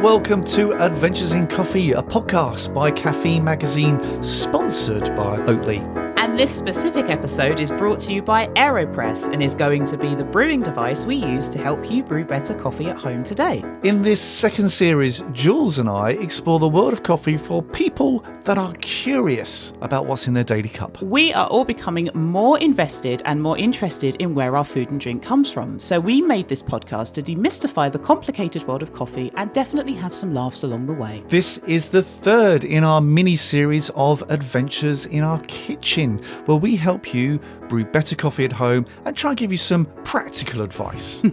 Welcome to Adventures in Coffee, a podcast by Caffeine magazine, sponsored by Oatly. And this specific episode is brought to you by Aeropress and is going to be the brewing device we use to help you brew better coffee at home today. In this second series, Jools and I explore the world of coffee for people that are curious about what's in their daily cup. We are all becoming more invested and more interested in where our food and drink comes from. So we made this podcast to demystify the complicated world of coffee and definitely have some laughs along the way. This is the third in our mini-series of Adventures in Our Kitchen, where we help you brew better coffee at home and try and give you some practical advice.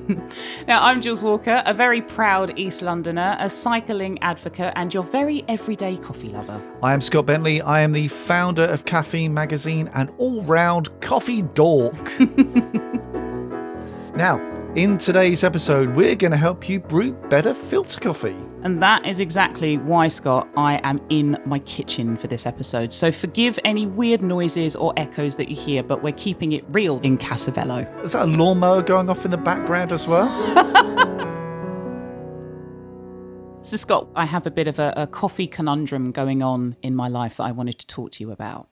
Now, I'm Jools Walker, a very proud East Londoner, a cycling advocate, and your very everyday coffee lover. I am Scott Bentley. I am the founder of Caffeine magazine and all-round coffee dork. Now, in today's episode, we're going to help you brew better filter coffee. And that is exactly why, Scott, I am in my kitchen for this episode. So forgive any weird noises or echoes that you hear, but we're keeping it real in Casavello. Is that a lawnmower going off in the background as well? So, Scott, I have a bit of a coffee conundrum going on in my life that I wanted to talk to you about.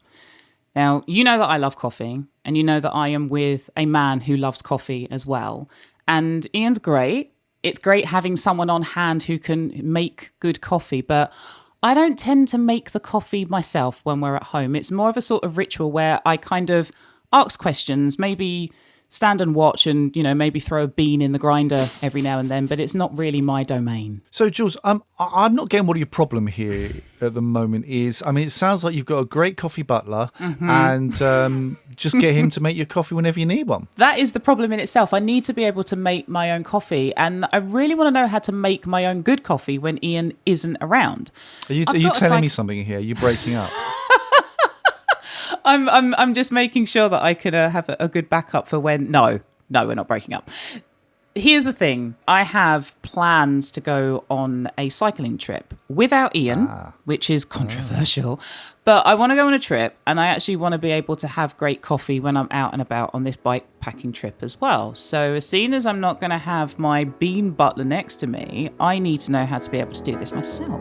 Now, you know that I love coffee, and you know that I am with a man who loves coffee as well. And Ian's great. It's great having someone on hand who can make good coffee, but I don't tend to make the coffee myself when we're at home. It's more of a sort of ritual where I kind of ask questions, maybe stand and watch and, you know, maybe throw a bean in the grinder every now and then, but it's not really my domain. So, Jules, I'm not getting what your problem here at the moment is. I mean, it sounds like you've got a great coffee butler and just get him to make your coffee whenever you need one. That is the problem in itself. I need to be able to make my own coffee, and I really want to know how to make my own good coffee when Ian isn't around. Are you telling me something here? You're breaking up. I'm just making sure that I could have a good backup for when... No, we're not breaking up. Here's the thing. I have plans to go on a cycling trip without Ian, which is controversial. But I want to go on a trip, and I actually want to be able to have great coffee when I'm out and about on this bike packing trip as well. So as soon as I'm not going to have my bean butler next to me, I need to know how to be able to do this myself.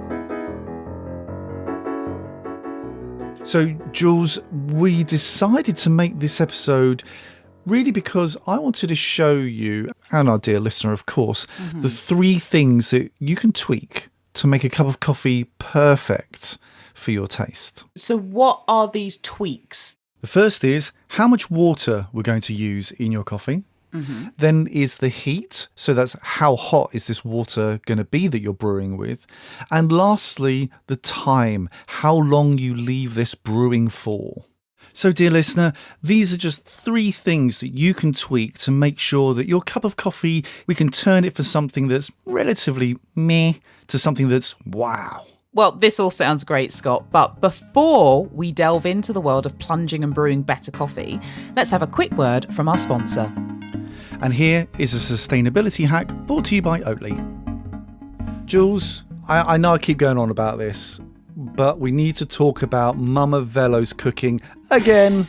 So, Jules, we decided to make this episode really because I wanted to show you, and our dear listener, of course, the 3 things that you can tweak to make a cup of coffee perfect for your taste. So what are these tweaks? The first is how much water we're going to use in your coffee. Then is the heat. So that's how hot is this water going to be that you're brewing with. And lastly, the time, how long you leave this brewing for. So, dear listener, these are just 3 things that you can tweak to make sure that your cup of coffee, we can turn it from something that's relatively meh to something that's wow. Well, this all sounds great, Scott, but before we delve into the world of plunging and brewing better coffee, let's have a quick word from our sponsor. And here is a sustainability hack brought to you by Oatly. Jules, I know I keep going on about this, but we need to talk about Mama Velo's cooking again.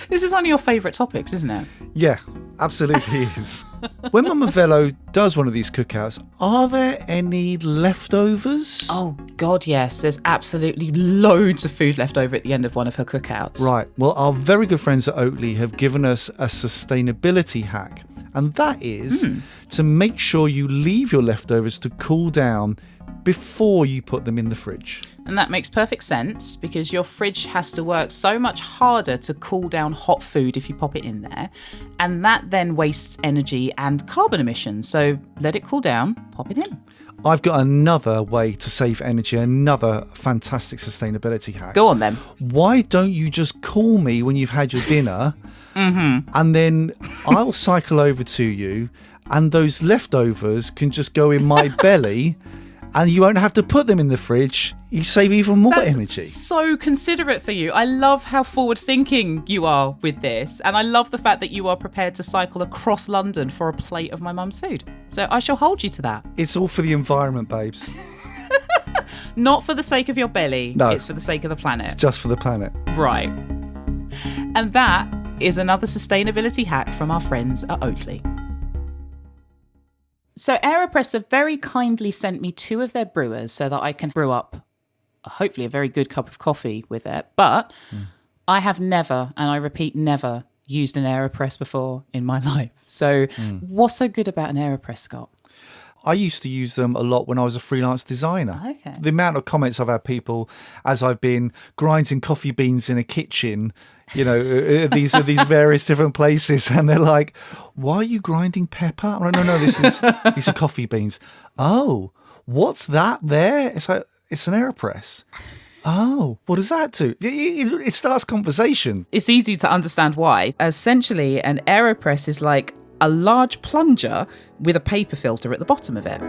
This is one of your favourite topics, isn't it? Yeah, absolutely is. When Mama Velo does one of these cookouts, are there any leftovers? Oh, God, yes. There's absolutely loads of food left over at the end of one of her cookouts. Right. Well, our very good friends at Oatly have given us a sustainability hack, and that is to make sure you leave your leftovers to cool down before you put them in the fridge. And that makes perfect sense because your fridge has to work so much harder to cool down hot food if you pop it in there. And that then wastes energy and carbon emissions. So let it cool down, pop it in. I've got another way to save energy, another fantastic sustainability hack. Go on then. Why don't you just call me when you've had your dinner and then I'll cycle over to you and those leftovers can just go in my belly and you won't have to put them in the fridge. You save even more energy. So considerate for you. I love how forward thinking you are with this. And I love the fact that you are prepared to cycle across London for a plate of my mum's food. So I shall hold you to that. It's all for the environment, babes. Not for the sake of your belly. No. It's for the sake of the planet. It's just for the planet. Right. And that is another sustainability hack from our friends at Oatly. So Aeropress have very kindly sent me 2 of their brewers so that I can brew up hopefully a very good cup of coffee with it. But I have never, and I repeat, never used an Aeropress before in my life. So what's so good about an Aeropress, Scott? I used to use them a lot when I was a freelance designer. Okay. The amount of comments I've had people as I've been grinding coffee beans in a kitchen, these various different places, and they're like, "Why are you grinding pepper?" I'm like, no, these are coffee beans. Oh, what's that there? It's like, it's an Aeropress. Oh, what does that do? It starts conversation. It's easy to understand why. Essentially, an Aeropress is like a large plunger with a paper filter at the bottom of it.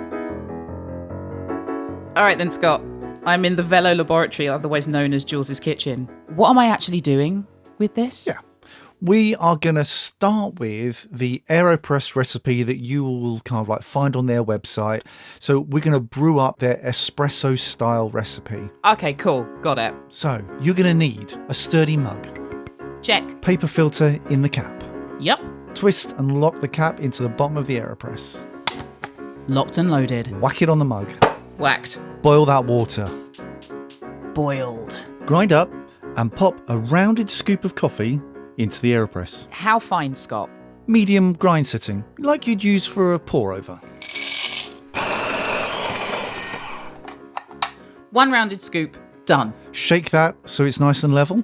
All right then, Scott. I'm in the Velo laboratory, otherwise known as Jools' kitchen. What am I actually doing with this? Yeah. We are going to start with the Aeropress recipe that you will kind of like find on their website. So we're going to brew up their Espresso Style recipe. Okay, cool. Got it. So you're going to need a sturdy mug. Check. Paper filter in the cap. Yep. Twist and lock the cap into the bottom of the Aeropress. Locked and loaded. Whack it on the mug. Whacked. Boil that water. Boiled. Grind up and pop a rounded scoop of coffee into the Aeropress. How fine, Scott? Medium grind setting, like you'd use for a pour over. 1 rounded scoop. Done. Shake that so it's nice and level.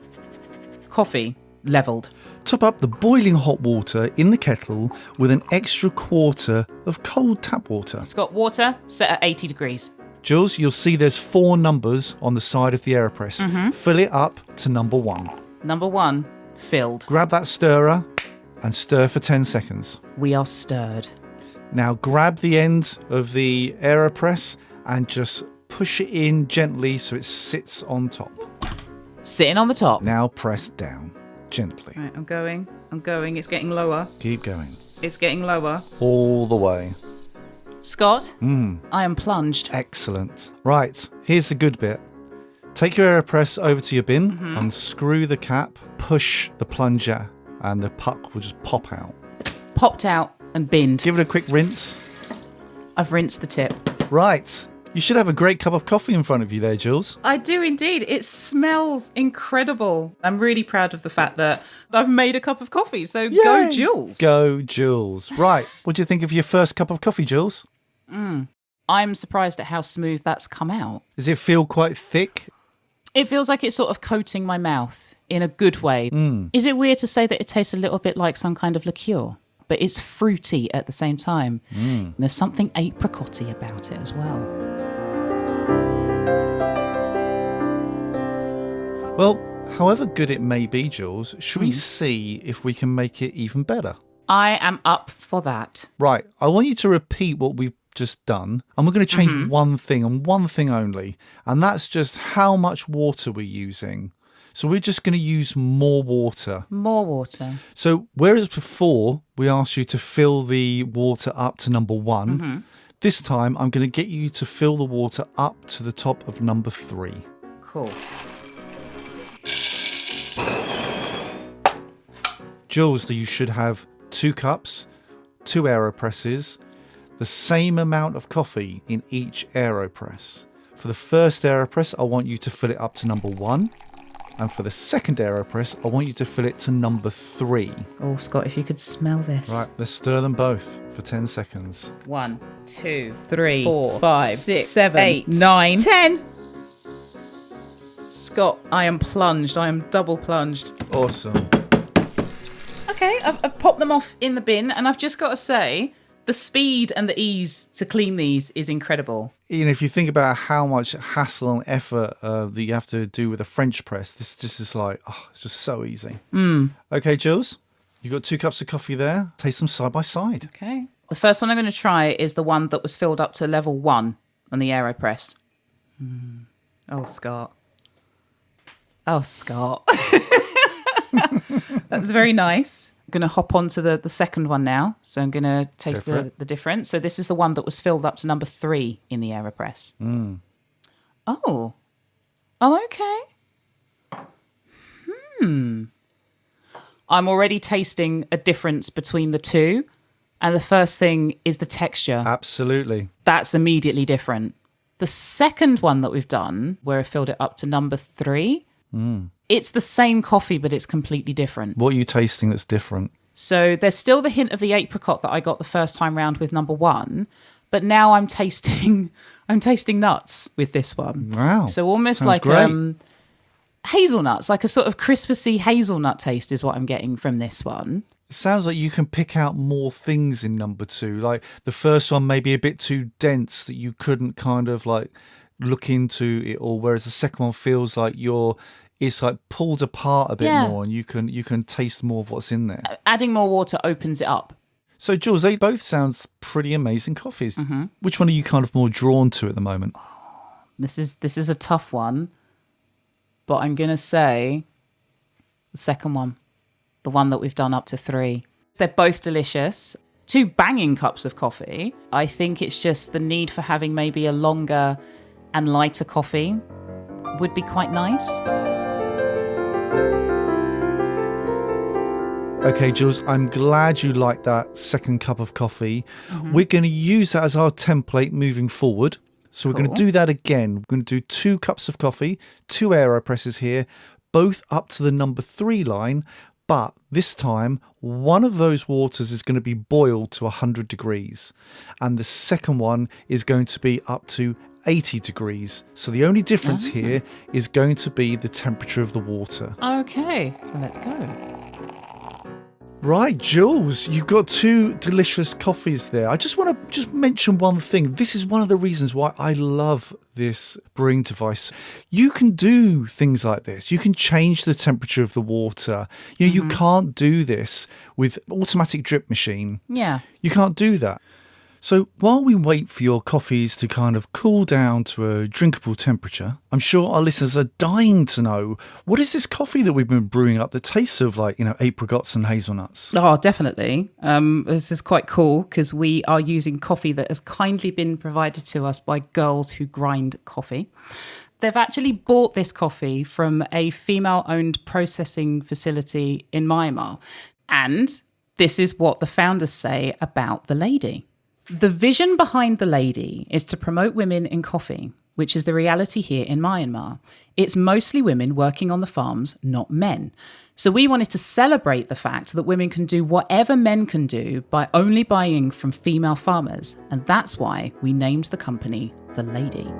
Coffee. Levelled. Top up the boiling hot water in the kettle with an extra quarter of cold tap water. Scott, water set at 80 degrees. Jules, you'll see there's 4 numbers on the side of the Aeropress. Fill it up to number 1. Number 1, filled. Grab that stirrer and stir for 10 seconds. We are stirred. Now grab the end of the Aeropress and just push it in gently so it sits on top. Sitting on the top. Now press down gently. Right, I'm going. It's getting lower. Keep going. It's getting lower. All the way. Scott, I am plunged. Excellent. Right, here's the good bit. Take your Aeropress over to your bin, unscrew the cap, push the plunger, and the puck will just pop out. Popped out and binned. Give it a quick rinse. I've rinsed the tip. Right. You should have a great cup of coffee in front of you there, Jules. I do indeed. It smells incredible. I'm really proud of the fact that I've made a cup of coffee. So Yay! Go Jools. Go Jules. Right. What do you think of your first cup of coffee, Jules? I'm surprised at how smooth that's come out. Does it feel quite thick? It feels like it's sort of coating my mouth in a good way. Is it weird to say that it tastes a little bit like some kind of liqueur? But it's fruity at the same time. And there's something apricot-y about it as well. Well, however good it may be, Jules, should we see if we can make it even better? I am up for that. Right. I want you to repeat what we've just done. And we're going to change one thing and one thing only. And that's just how much water we're using. So we're just going to use more water. More water. So whereas before we asked you to fill the water up to number 1, this time I'm going to get you to fill the water up to the top of number 3. Cool. Jules, you should have 2 cups, 2 Aeropresses, the same amount of coffee in each Aeropress. For the first Aeropress, I want you to fill it up to number 1. And for the second Aeropress, I want you to fill it to number 3. Oh, Scott, if you could smell this. Right, let's stir them both for 10 seconds. 1, 2, 3, 4, 5, 6, 7, 8, 9, 10. Scott, I am plunged. I am double plunged. Awesome. Okay, I've popped them off in the bin, and I've just got to say, the speed and the ease to clean these is incredible. If you think about how much hassle and effort that you have to do with a French press, this just is like, it's just so easy. Okay, Jules, you've got 2 cups of coffee there. Taste them side by side. Okay. The first one I'm going to try is the one that was filled up to level 1 on the Aeropress. Oh, Scott. Oh, Scott. That's very nice. I'm going to hop on to the second one now. So I'm going to taste the difference. So this is the one that was filled up to number 3 in the Aeropress. Oh, okay. I'm already tasting a difference between the two. And the first thing is the texture. Absolutely. That's immediately different. The second one that we've done, where I filled it up to number 3, it's the same coffee, but it's completely different. What are you tasting that's different? So there's still the hint of the apricot that I got the first time round with number 1, but now I'm tasting nuts with this one. Wow. So almost Sounds like great. hazelnuts, like a sort of Christmassy hazelnut taste is what I'm getting from this one. It sounds like you can pick out more things in number 2. Like the first one may be a bit too dense that you couldn't kind of like look into it all, whereas the second one feels like it's like pulled apart a bit more, and you can taste more of what's in there. Adding more water opens it up. So Jules, they both sounds pretty amazing coffees. Which one are you kind of more drawn to at the moment? This is a tough one, but I'm gonna say the second one. The one that we've done up to 3. They're both delicious. 2 banging cups of coffee. I think it's just the need for having maybe a longer and lighter coffee would be quite nice. Okay, Jules, I'm glad you like that second cup of coffee. We're going to use that as our template moving forward. So we're going to do that again. We're going to do 2 cups of coffee, 2 Aeropresses here, both up to the number 3 line. But this time, one of those waters is going to be boiled to 100 degrees. And the second one is going to be up to 80 degrees. So the only difference here is going to be the temperature of the water. Okay, let's go. Right, Jules, you've got 2 delicious coffees there. I just want to mention one thing. This is one of the reasons why I love this brewing device. You can do things like this. You can change the temperature of the water. You can't do this with automatic drip machine. Yeah. You can't do that. So while we wait for your coffees to kind of cool down to a drinkable temperature, I'm sure our listeners are dying to know, what is this coffee that we've been brewing up that tastes of like, apricots and hazelnuts? Oh, definitely. This is quite cool because we are using coffee that has kindly been provided to us by girls who grind coffee. They've actually bought this coffee from a female-owned processing facility in Myanmar. And this is what the founders say about the lady. The vision behind the lady is to promote women in coffee, which is the reality here in Myanmar. It's mostly women working on the farms, not men. So we wanted to celebrate the fact that women can do whatever men can do by only buying from female farmers. And that's why we named the company The Lady.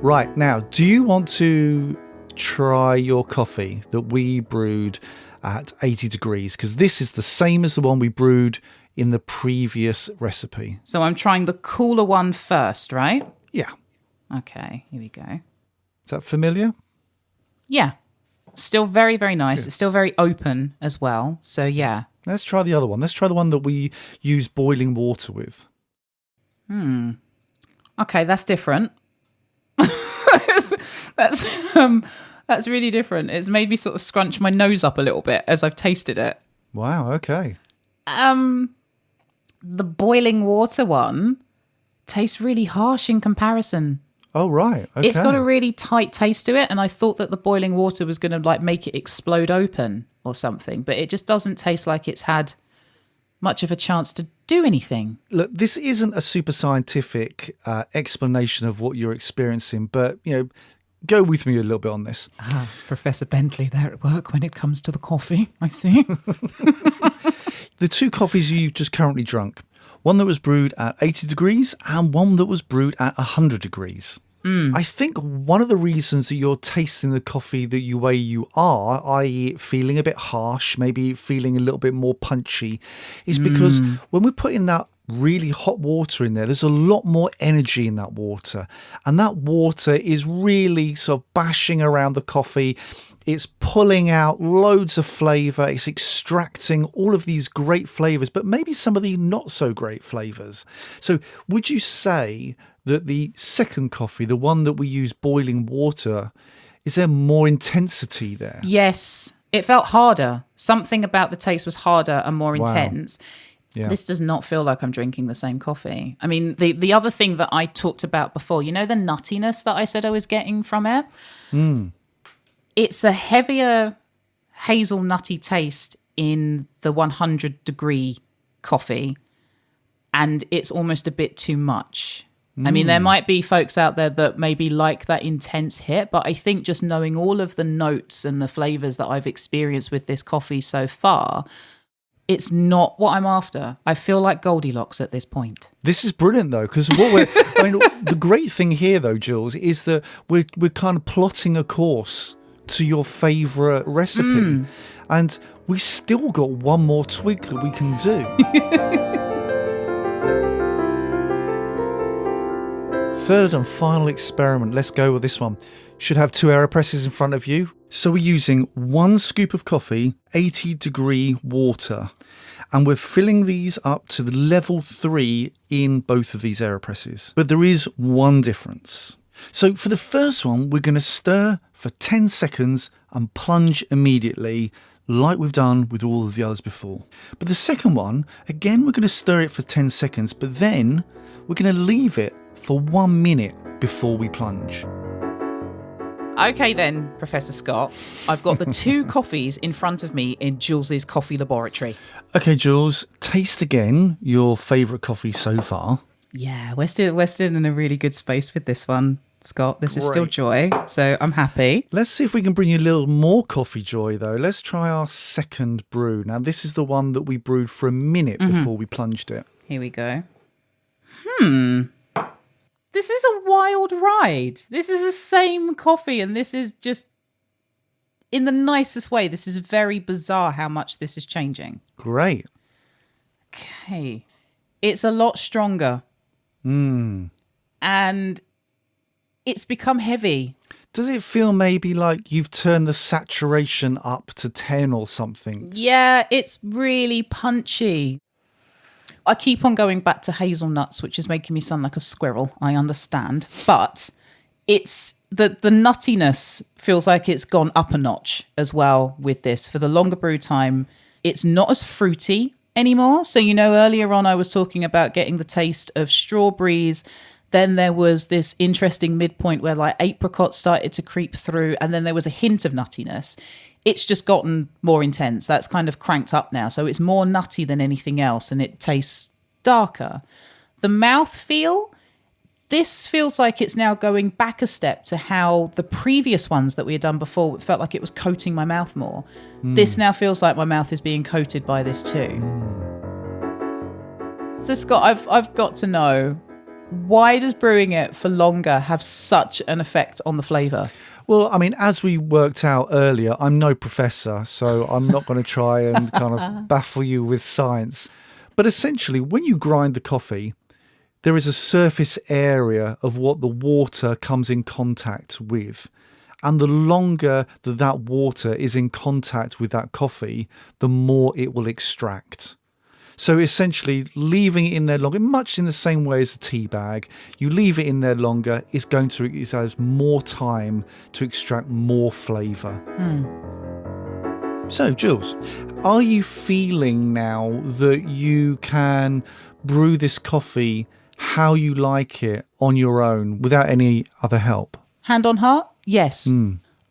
Right, now, do you want to try your coffee that we brewed at 80 degrees? Because this is the same as the one we brewed in the previous recipe. So I'm trying the cooler one first, right? Yeah. Okay, here we go. Is that familiar? Yeah. Still very, very nice. Good. It's still very open as well. So yeah. Let's try the other one. Let's try the one that we use boiling water with. Okay, that's different. That's really different. It's made me sort of scrunch my nose up a little bit as I've tasted it. Wow, okay. The boiling water one tastes really harsh in comparison. Oh, right. Okay. It's got a really tight taste to it, and I thought that the boiling water was going to like make it explode open or something, but it just doesn't taste like it's had much of a chance to do anything. Look, this isn't a super scientific explanation of what you're experiencing, but, go with me a little bit on this. Professor Bentley there at work when it comes to the coffee, I see. The 2 coffees you just currently drunk, one that was brewed at 80 degrees and one that was brewed at 100 degrees. I think one of the reasons that you're tasting the coffee the way you are, i.e. feeling a bit harsh, maybe feeling a little bit more punchy, is because when we're putting that really hot water in there's a lot more energy in that water. And that water is really sort of bashing around the coffee. It's pulling out loads of flavour. It's extracting all of these great flavours, but maybe some of the not so great flavours. So would you say that the second coffee, the one that we use boiling water, is there more intensity there? Yes, it felt harder. Something about the taste was harder and more intense. Yeah. This does not feel like I'm drinking the same coffee. I mean, the other thing that I talked about before, the nuttiness that I said I was getting from it? It's a heavier hazelnutty taste in the 100-degree coffee, and it's almost a bit too much. I mean, there might be folks out there that maybe like that intense hit, but I think just knowing all of the notes and the flavors that I've experienced with this coffee so far, it's not what I'm after. I feel like Goldilocks at this point. This is brilliant, though, because the great thing here, though, Jules, is that we're kind of plotting a course to your favourite recipe, and we've still got one more tweak that we can do. Third and final experiment. Let's go with this one. Should have 2 AeroPresses in front of you. So we're using 1 scoop of coffee, 80-degree water, and we're filling these up to the level 3 in both of these AeroPresses. But there is one difference. So for the first one, we're going to stir for 10 seconds and plunge immediately, like we've done with all of the others before. But the second one, again, we're going to stir it for 10 seconds, but then we're going to leave it for 1 minute before we plunge. Okay then, Professor Scott. I've got the 2 coffees in front of me in Jools' coffee laboratory. Okay, Jules, taste again your favourite coffee so far. Yeah, we're still in a really good space with this one, Scott. This is still joy, so I'm happy. Let's see if we can bring you a little more coffee joy, though. Let's try our second brew. Now, this is the one that we brewed for a minute before we plunged it. Here we go. This is a wild ride. This is the same coffee, and this is just, in the nicest way, this is very bizarre how much this is changing. Great. Okay. It's a lot stronger. And it's become heavy. Does it feel maybe like you've turned the saturation up to 10 or something? Yeah, it's really punchy. I keep on going back to hazelnuts, which is making me sound like a squirrel. I understand. But it's the nuttiness feels like it's gone up a notch as well with this. For the longer brew time, it's not as fruity anymore. So, earlier on I was talking about getting the taste of strawberries. Then there was this interesting midpoint where like apricots started to creep through, and then there was a hint of nuttiness. It's just gotten more intense. That's kind of cranked up now. So it's more nutty than anything else, and it tastes darker. The mouthfeel, this feels like it's now going back a step to how the previous ones that we had done before felt like it was coating my mouth more. This now feels like my mouth is being coated by this too. So Scott, I've got to know, why does brewing it for longer have such an effect on the flavour? Well, I mean, as we worked out earlier, I'm no professor, so I'm not going to try and kind of baffle you with science. But essentially, when you grind the coffee, there is a surface area of what the water comes in contact with. And the longer that water is in contact with that coffee, the more it will extract. So essentially, leaving it in there longer, much in the same way as a tea bag, you leave it in there longer, it has more time to extract more flavour. So, Jules, are you feeling now that you can brew this coffee how you like it on your own without any other help? Hand on heart, yes.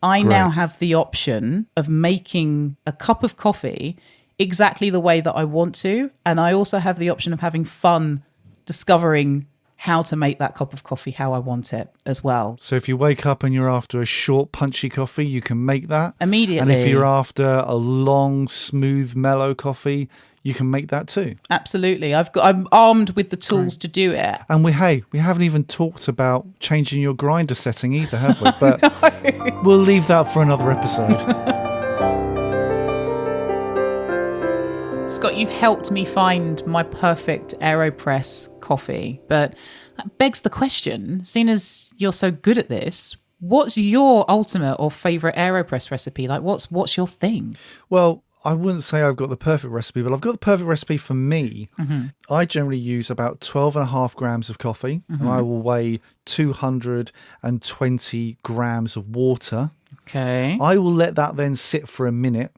I great. now have the option of making a cup of coffee exactly the way that I want to. And I also have the option of having fun discovering how to make that cup of coffee how I want it as well. So if you wake up and you're after a short, punchy coffee, you can make that immediately. And if you're after a long, smooth, mellow coffee, you can make that too. Absolutely. I'm armed with the tools to do it. And we haven't even talked about changing your grinder setting either, have we? But we'll leave that for another episode. Scott, you've helped me find my perfect Aeropress coffee, but that begs the question, seeing as you're so good at this, what's your ultimate or favourite Aeropress recipe? Like, what's your thing? Well, I wouldn't say I've got the perfect recipe, but I've got the perfect recipe for me. I generally use about 12.5 grams of coffee, and I will weigh 220 grams of water. Okay. I will let that then sit for a minute,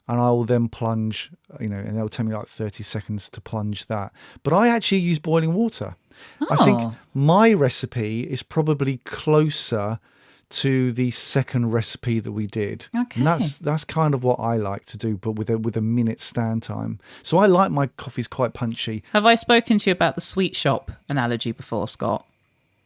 and I will then plunge, and it'll take me like 30 seconds to plunge that. But I actually use boiling water. I think my recipe is probably closer to the second recipe that we did. Okay. And that's kind of what I like to do, but with a minute stand time. So I like my coffees quite punchy. Have I spoken to you about the sweet shop analogy before, Scott?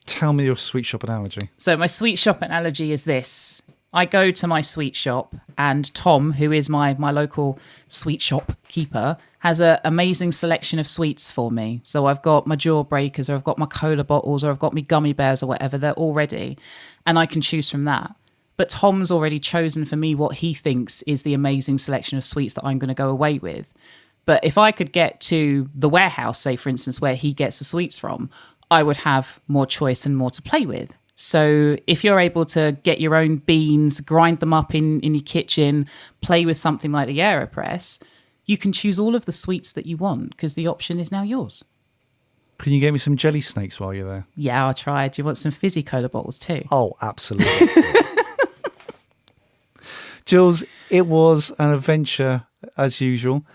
Tell me your sweet shop analogy. So my sweet shop analogy is this. I go to my sweet shop and Tom, who is my local sweet shop keeper, has an amazing selection of sweets for me. So I've got my jawbreakers, or I've got my cola bottles, or I've got my gummy bears or whatever. They're all ready and I can choose from that. But Tom's already chosen for me what he thinks is the amazing selection of sweets that I'm going to go away with. But if I could get to the warehouse, say, for instance, where he gets the sweets from, I would have more choice and more to play with. So if you're able to get your own beans, grind them up in your kitchen, play with something like the Aeropress, you can choose all of the sweets that you want because the option is now yours. Can you get me some jelly snakes while you're there? Yeah, I'll try. Do you want some fizzy cola bottles too? Oh, absolutely. Jools, it was an adventure as usual.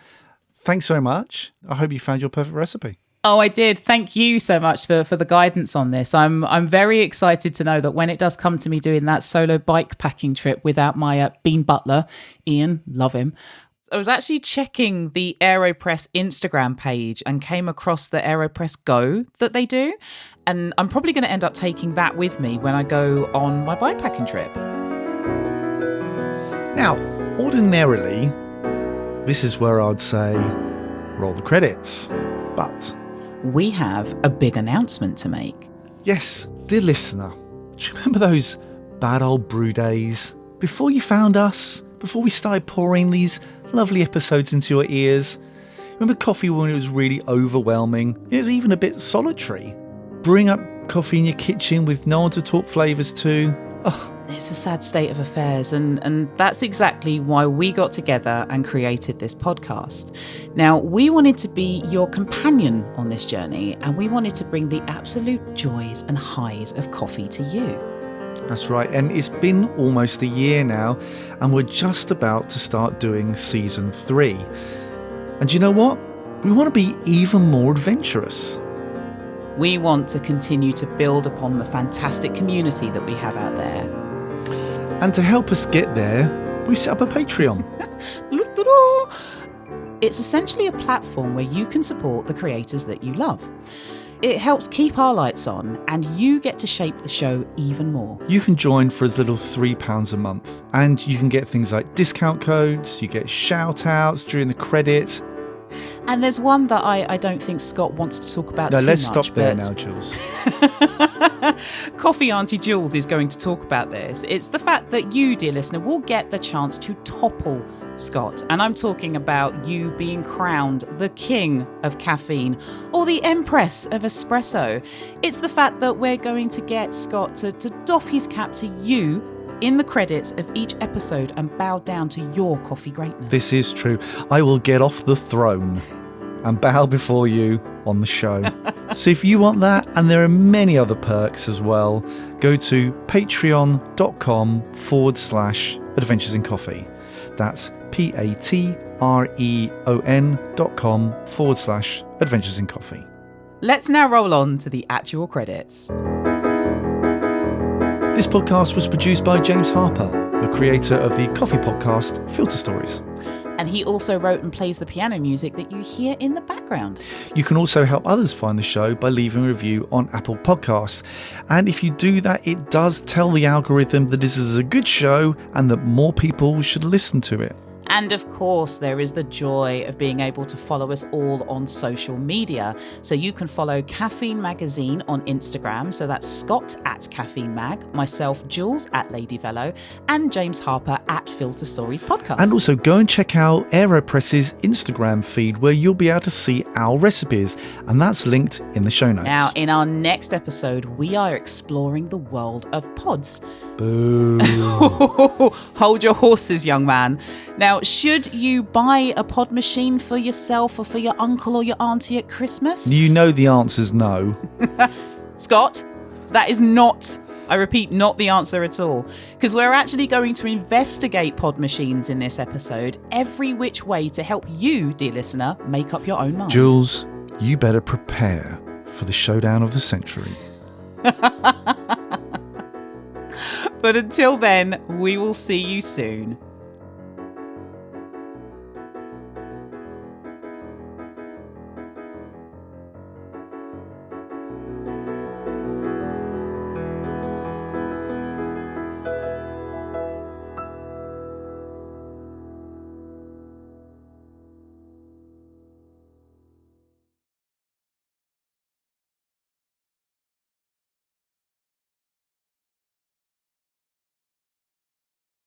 Thanks very much. I hope you found your perfect recipe. Oh, I did. Thank you so much for the guidance on this. I'm very excited to know that when it does come to me doing that solo bike packing trip without my bean butler, Ian, love him. I was actually checking the Aeropress Instagram page and came across the Aeropress Go that they do. And I'm probably going to end up taking that with me when I go on my bike packing trip. Now, ordinarily, this is where I'd say roll the credits. But we have a big announcement to make. yes, dear listener, do you remember those bad old brew days? Before you found us, before we started pouring these lovely episodes into your ears? Remember coffee when it was really overwhelming? It was even a bit solitary. Brewing up coffee in your kitchen with no one to talk flavours to? Oh, It's a sad state of affairs, and that's exactly why we got together and created this podcast. Now, we wanted to be your companion on this journey, and we wanted to bring the absolute joys and highs of coffee to you. that's right. And it's been almost a year now, and we're just about to start doing season 3. And you know what? We want to be even more adventurous. We want to continue to build upon the fantastic community that we have out there. And to help us get there, we set up a Patreon. It's essentially a platform where you can support the creators that you love. It helps keep our lights on, and you get to shape the show even more. You can join for as little £3 a month, and you can get things like discount codes, you get shout outs during the credits. And there's one that I don't think Scott wants to talk about No, too let's much. stop there but now, Jules. Coffee Auntie Jools is going to talk about this. It's the fact that you, dear listener, will get the chance to topple Scott. And I'm talking about you being crowned the king of caffeine or the empress of espresso. It's the fact that we're going to get Scott to doff his cap to you in the credits of each episode and bow down to your coffee greatness. This is true. I will get off the throne and bow before you on the show. So if you want that, and there are many other perks as well, go to patreon.com/Adventures in Coffee. That's patreon.com/Adventures in Coffee. Let's now roll on to the actual credits. This podcast was produced by James Harper, the creator of the coffee podcast Filter Stories. And he also wrote and plays the piano music that you hear in the background. You can also help others find the show by leaving a review on Apple Podcasts. And if you do that, it does tell the algorithm that this is a good show and that more people should listen to it. And of course, there is the joy of being able to follow us all on social media. So you can follow Caffeine Magazine on Instagram. So that's Scott at Caffeine Mag, myself, Jools at Lady Velo, and James Harper at Filter Stories Podcast. And also go and check out Aeropress's Instagram feed where you'll be able to see our recipes. And that's linked in the show notes. Now, in our next episode, we are exploring the world of pods. Boo. Hold your horses, young man. Now, should you buy a pod machine for yourself or for your uncle or your auntie at Christmas? You know the answer's no. Scott, that is not, I repeat, not the answer at all. Because we're actually going to investigate pod machines in this episode, every which way to help you, dear listener, make up your own mind. Jules, you better prepare for the showdown of the century. But until then, we will see you soon.